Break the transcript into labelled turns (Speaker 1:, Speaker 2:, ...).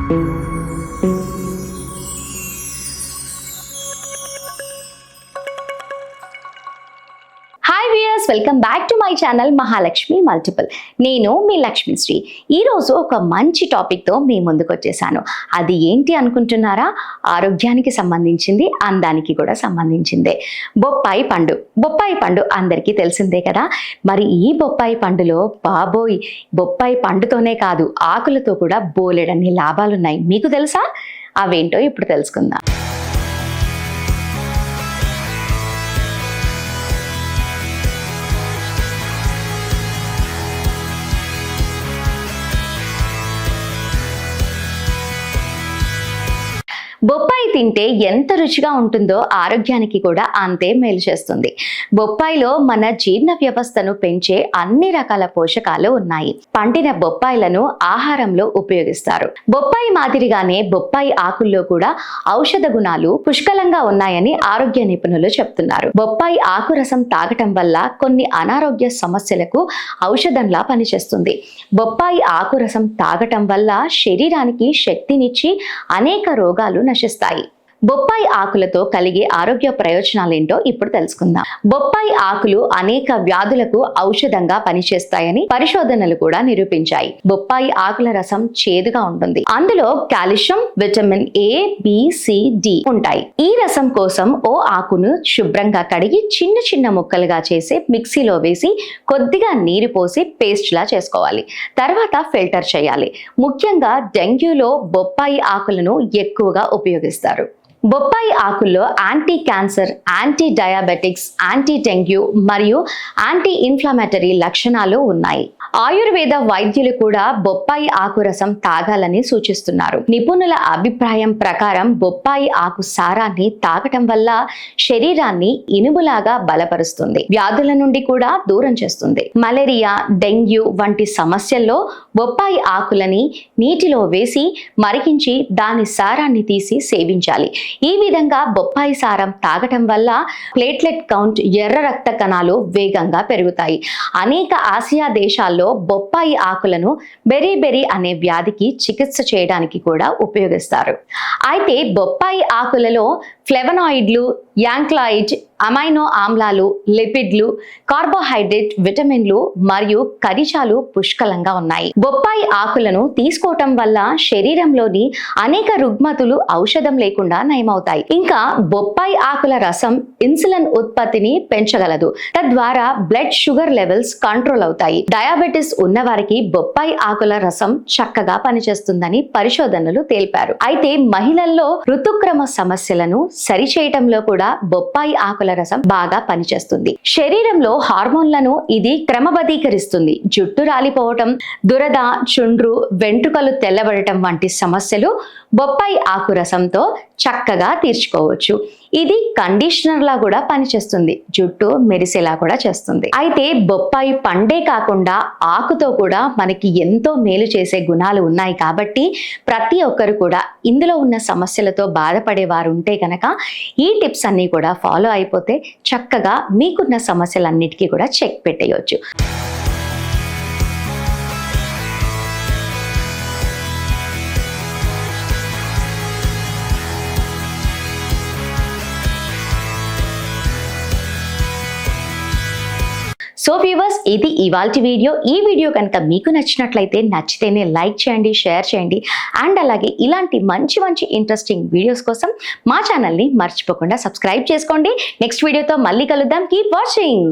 Speaker 1: Hi viewers, welcome back to my channel Mahalakshmi multiple. నేను మీ లక్ష్మీశ్రీ. ఈరోజు ఒక మంచి టాపిక్తో మీ ముందుకు వచ్చేసాను. అది ఏంటి అనుకుంటున్నారా? ఆరోగ్యానికి సంబంధించింది, అందానికి కూడా సంబంధించిందే. బొప్పాయి పండు. బొప్పాయి పండు అందరికీ తెలిసిందే కదా. మరి ఈ బొప్పాయి పండులో బాబోయ్, బొప్పాయి పండుతోనే కాదు, ఆకులతో కూడా బోలెడన్ని లాభాలున్నాయి. మీకు తెలుసా? అవేంటో ఇప్పుడు తెలుసుకుందాం. బొప్పాయి తింటే ఎంత రుచిగా ఉంటుందో ఆరోగ్యానికి కూడా అంతే మేలు చేస్తుంది. బొప్పాయిలో మన జీర్ణ వ్యవస్థను పెంచే అన్ని రకాల పోషకాలు ఉన్నాయి. పండిన బొప్పాయిలను ఆహారంలో ఉపయోగిస్తారు. బొప్పాయి మాదిరిగానే బొప్పాయి ఆకుల్లో కూడా ఔషధ గుణాలు పుష్కలంగా ఉన్నాయని ఆరోగ్య నిపుణులు చెప్తున్నారు. బొప్పాయి ఆకు రసం తాగటం వల్ల కొన్ని అనారోగ్య సమస్యలకు ఔషధంలా పనిచేస్తుంది. బొప్పాయి ఆకు రసం తాగటం వల్ల శరీరానికి శక్తినిచ్చి అనేక రోగాలు నశిస్తాయి. బొప్పాయి ఆకులతో కలిగే ఆరోగ్య ప్రయోజనాలేంటో ఇప్పుడు తెలుసుకుందాం. బొప్పాయి ఆకులు అనేక వ్యాధులకు ఔషధంగా పనిచేస్తాయని పరిశోధనలు కూడా నిరూపించాయి. బొప్పాయి ఆకుల రసం చేదుగా ఉంటుంది. అందులో calcium, vitamin A, B, C, D ఉంటాయి. ఈ రసం కోసం ఓ ఆకును శుభ్రంగా కడిగి చిన్న చిన్న ముక్కలుగా చేసి మిక్సీలో వేసి కొద్దిగా నీరు పోసి పేస్ట్ లా చేసుకోవాలి. తర్వాత ఫిల్టర్ చేయాలి. ముఖ్యంగా డెంగ్యూలో బొప్పాయి ఆకులను ఎక్కువగా ఉపయోగిస్తారు. బొప్పాయి ఆకుల్లో anti cancer, anti diabetics, anti dengue మరియు యాంటీ ఇన్ఫ్లమేటరీ లక్షణాలు ఉన్నాయి. ఆయుర్వేద వైద్యులు కూడా బొప్పాయి ఆకు రసం తాగాలని సూచిస్తున్నారు. నిపుణుల అభిప్రాయం ప్రకారం బొప్పాయి ఆకు సారాన్ని తాగటం వల్ల శరీరాన్ని ఇనుములాగా బలపరుస్తుంది, వ్యాధుల నుండి కూడా దూరం చేస్తుంది. మలేరియా, డెంగ్యూ వంటి సమస్యల్లో బొప్పాయి ఆకులని నీటిలో వేసి మరిగించి దాని సారాన్ని తీసి సేవించాలి. ఈ విధంగా బొప్పాయి సారం తాగటం వల్ల ప్లేట్లెట్ కౌంట్, ఎర్ర రక్త కణాలు వేగంగా పెరుగుతాయి. అనేక ఆసియా దేశాల్లో బొప్పాయి ఆకులను బెరీ అనే వ్యాధికి చికిత్స చేయడానికి కూడా ఉపయోగిస్తారు. అయితే బొప్పాయి ఆకులలో ఫ్లెవనాయిడ్లు, యాంక్లాయిడ్, అమైనో ఆమ్లాలు, లిపిడ్లు, కార్బోహైడ్రేట్, విటమిన్లు మరియు ఖనిజాలు పుష్కలంగా ఉన్నాయి. బొప్పాయి ఆకులను తీసుకోవటం వల్ల శరీరంలోని అనేక రుగ్మతులు ఔషధం లేకుండా నయమవుతాయి. ఇంకా బొప్పాయి ఆకుల రసం ఇన్సులిన్ ఉత్పత్తిని పెంచగలదు. తద్వారా బ్లడ్ షుగర్ లెవెల్స్ కంట్రోల్ అవుతాయి. డయాబెటిస్ ఉన్నవారికి బొప్పాయి ఆకుల రసం చక్కగా పనిచేస్తుందని పరిశోధనలు తెలిపారు. అయితే మహిళల్లో ఋతుక్రమ సమస్యలను సరిచేయటంలో కూడా బొప్పాయి ఆకుల రసం బాగా పనిచేస్తుంది. శరీరంలో హార్మోన్లను ఇది క్రమబద్ధీకరిస్తుంది. జుట్టు రాలిపోవటం, దురద, చుండ్రు, వెంట్రుకలు తెల్లబడటం వంటి సమస్యలు బొప్పాయి ఆకు రసంతో చక్కగా తీర్చుకోవచ్చు. ఇది కండిషనర్ లా కూడా పనిచేస్తుంది. జుట్టు మెరిసేలా కూడా చేస్తుంది. అయితే బొప్పాయి పండే కాకుండా ఆకుతో కూడా మనకి ఎంతో మేలు చేసే గుణాలు ఉన్నాయి కాబట్టి ప్రతి ఒక్కరు కూడా ఇందులో ఉన్న సమస్యలతో బాధపడే వారు ఉంటే కనుక ఈ టిప్స్ అన్ని కూడా ఫాలో అయిపోతే చక్కగా మీకున్న సమస్యలన్నిటికీ కూడా చెక్ పెట్టేయచ్చు. సో వ్యూవర్స్, ఇది ఇవాల్టి వీడియో. ఈ వీడియో కనుక మీకు నచ్చితేనే లైక్ చేయండి, షేర్ చేయండి. అండ్ అలాగే ఇలాంటి మంచి ఇంట్రెస్టింగ్ వీడియోస్ కోసం మా ఛానల్ని మర్చిపోకుండా సబ్స్క్రైబ్ చేసుకోండి. నెక్స్ట్ వీడియోతో మళ్ళీ కలుద్దాం. Keep watching.